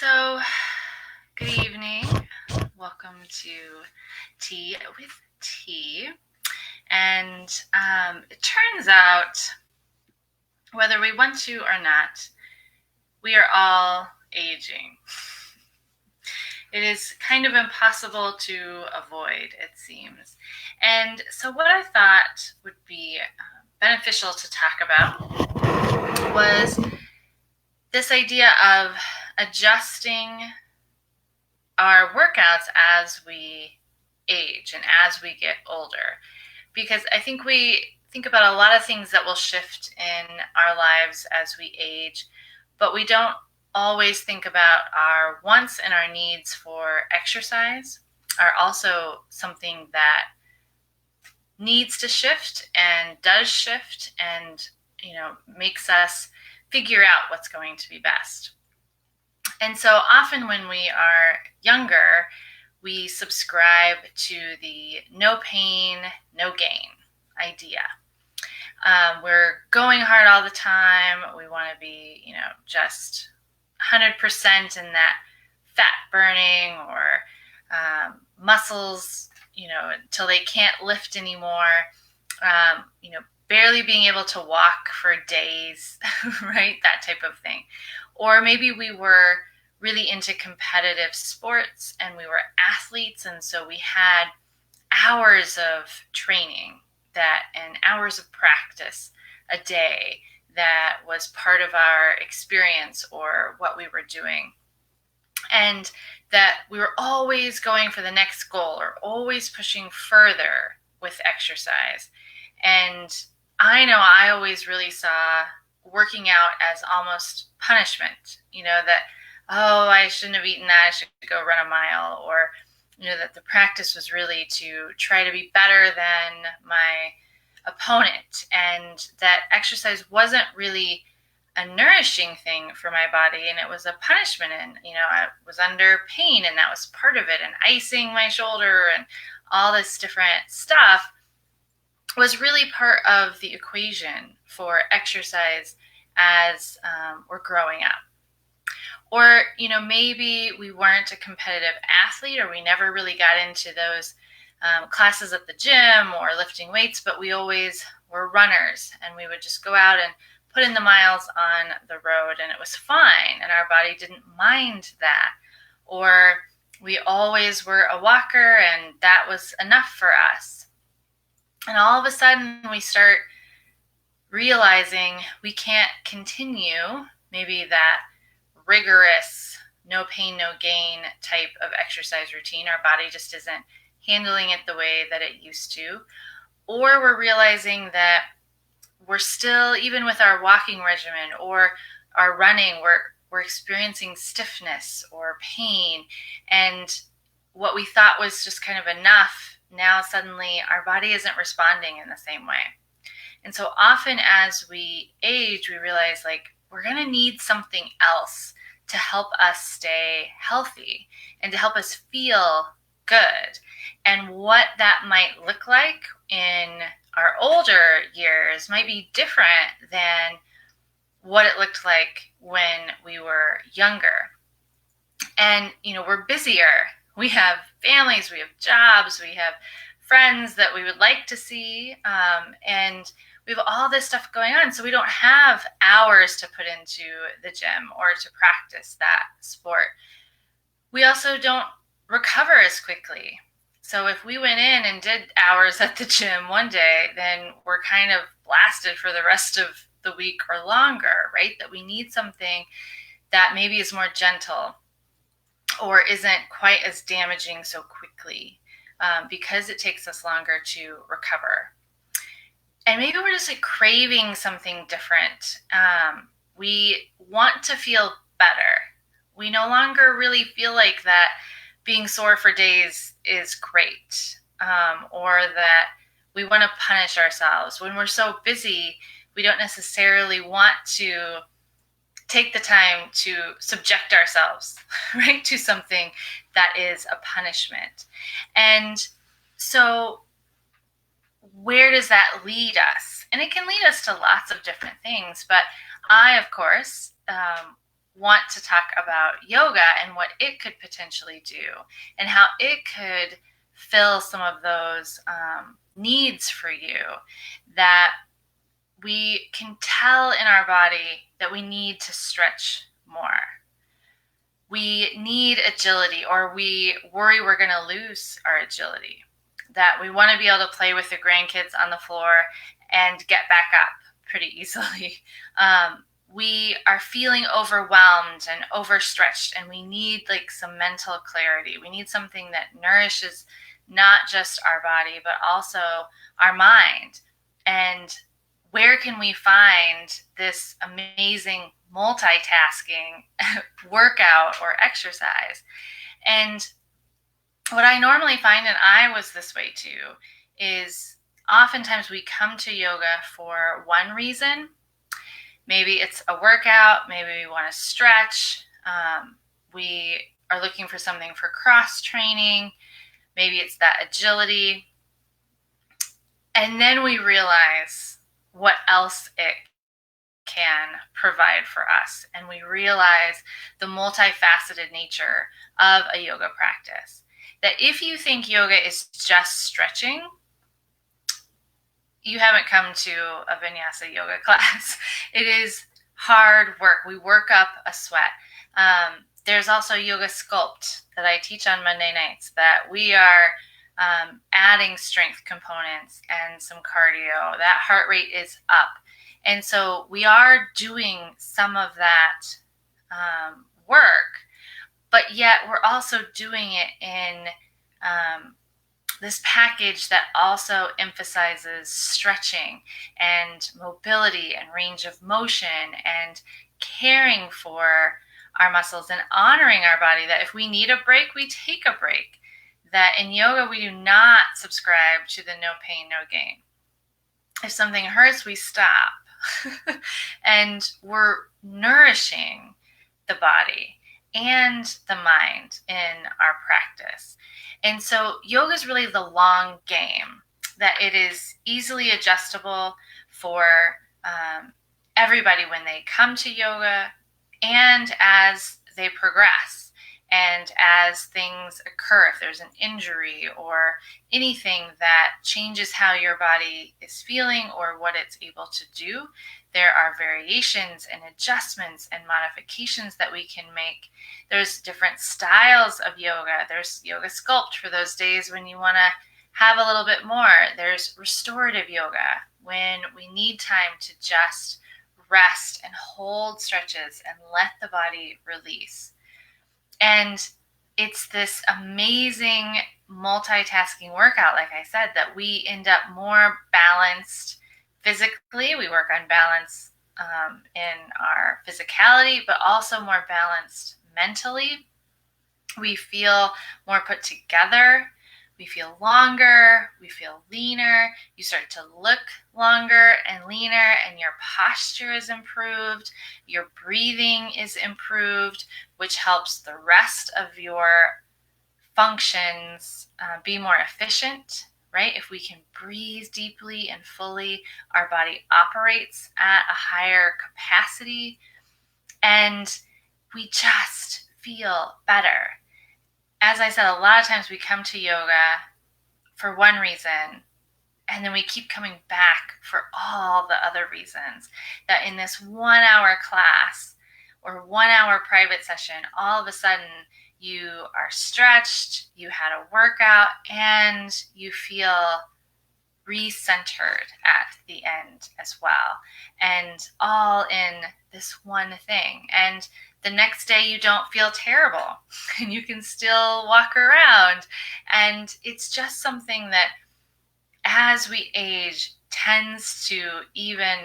So, good evening. Welcome to Tea with Tea. And it turns out, whether we want to or not, we are all aging. It is kind of impossible to avoid, it seems. And so, what I thought would be beneficial to talk about was this idea of adjusting our workouts as we age and as we get older. Because I think we think about a lot of things that will shift in our lives as we age, but we don't always think about our wants and our needs for exercise are also something that needs to shift and does shift and makes us figure out what's going to be best. And so often when we are younger, we subscribe to the no pain, no gain idea. We're going hard all the time. We want to be, just 100% in that fat burning or muscles, until they can't lift anymore. Barely being able to walk for days, right? That type of thing. Or maybe we were really into competitive sports and we were athletes, and so we had hours of training and hours of practice a day that was part of our experience or what we were doing. And that we were always going for the next goal or always pushing further with exercise. And I know I always really saw working out as almost punishment, that, oh, I shouldn't have eaten that, I should go run a mile, or, that the practice was really to try to be better than my opponent, and that exercise wasn't really a nourishing thing for my body, and it was a punishment, and, I was under pain, and that was part of it, and icing my shoulder, and all this different stuff was really part of the equation for exercise as we're growing up. Or, maybe we weren't a competitive athlete, or we never really got into those classes at the gym or lifting weights, but we always were runners, and we would just go out and put in the miles on the road, and it was fine, and our body didn't mind that. Or we always were a walker, and that was enough for us. And all of a sudden, we start realizing we can't continue maybe that rigorous, no pain, no gain type of exercise routine. Our body just isn't handling it the way that it used to. Or we're realizing that we're still, even with our walking regimen or our running, we're experiencing stiffness or pain. And what we thought was just kind of enough, now suddenly our body isn't responding in the same way. And so often as we age, we realize we're going to need something else to help us stay healthy and to help us feel good. And what that might look like in our older years might be different than what it looked like when we were younger. And, we're busier. We have families, we have jobs, we have friends that we would like to see, and we have all this stuff going on, so we don't have hours to put into the gym or to practice that sport. We also don't recover as quickly. So if we went in and did hours at the gym one day, then we're kind of blasted for the rest of the week or longer, right? That we need something that maybe is more gentle or isn't quite as damaging so quickly, because it takes us longer to recover. And maybe we're just craving something different. We want to feel better. We no longer really feel like that being sore for days is great, or that we want to punish ourselves. When we're so busy, we don't necessarily want to take the time to subject ourselves, right, to something that is a punishment. And so where does that lead us? And it can lead us to lots of different things. But I, of course, want to talk about yoga and what it could potentially do and how it could fill some of those needs for you that we can tell in our body that we need to stretch more. We need agility, or we worry we're going to lose our agility. That we want to be able to play with the grandkids on the floor and get back up pretty easily. We are feeling overwhelmed and overstretched, and we need like some mental clarity. We need something that nourishes not just our body, but also our mind. And where can we find this amazing multitasking workout or exercise? And what I normally find, and I was this way too, is oftentimes we come to yoga for one reason. Maybe it's a workout, maybe we want to stretch, we are looking for something for cross training, maybe it's that agility. And then we realize what else it can provide for us. And we realize the multifaceted nature of a yoga practice. That if you think yoga is just stretching, you haven't come to a vinyasa yoga class. It is hard work. We work up a sweat. There's also yoga sculpt that I teach on Monday nights that we are adding strength components and some cardio. That heart rate is up. And so we are doing some of that work, but yet we're also doing it in this package that also emphasizes stretching and mobility and range of motion and caring for our muscles and honoring our body, that if we need a break, we take a break. That in yoga, we do not subscribe to the no pain, no gain. If something hurts, we stop. And we're nourishing the body and the mind in our practice. And so yoga is really the long game, that it is easily adjustable for everybody when they come to yoga and as they progress. And as things occur, if there's an injury or anything that changes how your body is feeling or what it's able to do, there are variations and adjustments and modifications that we can make. There's different styles of yoga. There's yoga sculpt for those days when you want to have a little bit more. There's restorative yoga when we need time to just rest and hold stretches and let the body release. And it's this amazing multitasking workout, like I said, that we end up more balanced physically. We work on balance in our physicality, but also more balanced mentally. We feel more put together. We feel longer. We feel leaner. You start to look longer and leaner, and your posture is improved. Your breathing is improved, which helps the rest of your functions be more efficient, right? If we can breathe deeply and fully, our body operates at a higher capacity, and we just feel better. As I said, a lot of times we come to yoga for one reason, and then we keep coming back for all the other reasons. That in this 1 hour class or 1 hour private session, all of a sudden you are stretched, you had a workout, and you feel recentered at the end as well. And all in this one thing. And the next day you don't feel terrible and you can still walk around. And it's just something that as we age tends to even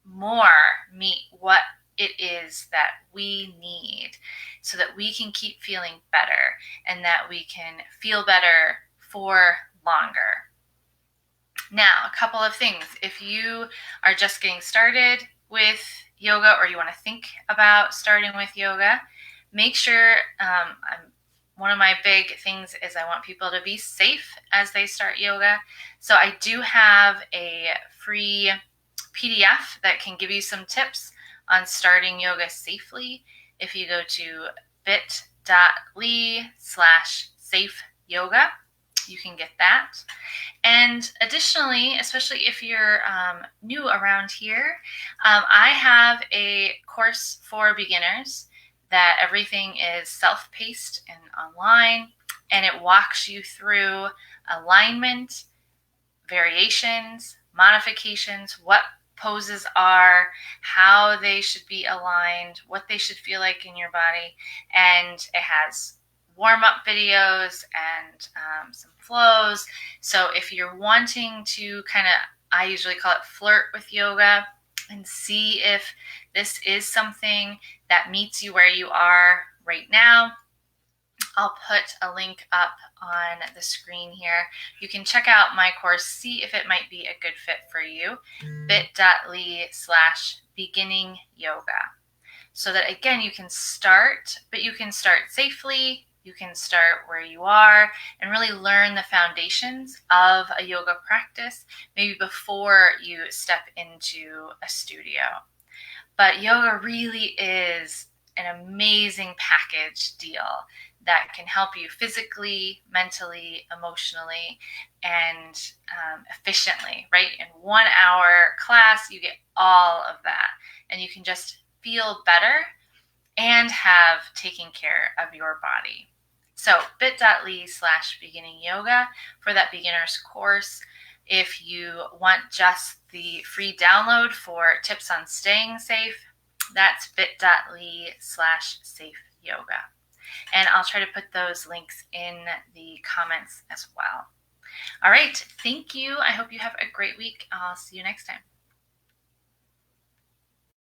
more meet what it is that we need so that we can keep feeling better and that we can feel better for longer. Now, a couple of things. If you are just getting started with yoga or you want to think about starting with yoga, make sure, one of my big things is I want people to be safe as they start yoga. So I do have a free PDF that can give you some tips on starting yoga safely, if you go to bit.ly/safe yoga, you can get that. And additionally, especially if you're new around here, I have a course for beginners that everything is self-paced and online, and it walks you through alignment, variations, modifications, what poses are, how they should be aligned, what they should feel like in your body. And it has warm-up videos and some flows. So if you're wanting to kind of, I usually call it flirt with yoga and see if this is something that meets you where you are right now, I'll put a link up on the screen here. You can check out my course, see if it might be a good fit for you, bit.ly/beginning yoga. So that again, you can start, but you can start safely, you can start where you are and really learn the foundations of a yoga practice, maybe before you step into a studio. But yoga really is an amazing package deal that can help you physically, mentally, emotionally, and efficiently, right? In 1 hour class, you get all of that, and you can just feel better and have taken care of your body. So bit.ly/beginning yoga for that beginner's course. If you want just the free download for tips on staying safe, that's bit.ly/safe yoga. And I'll try to put those links in the comments as well. All right, thank you. I hope you have a great week. I'll see you next time.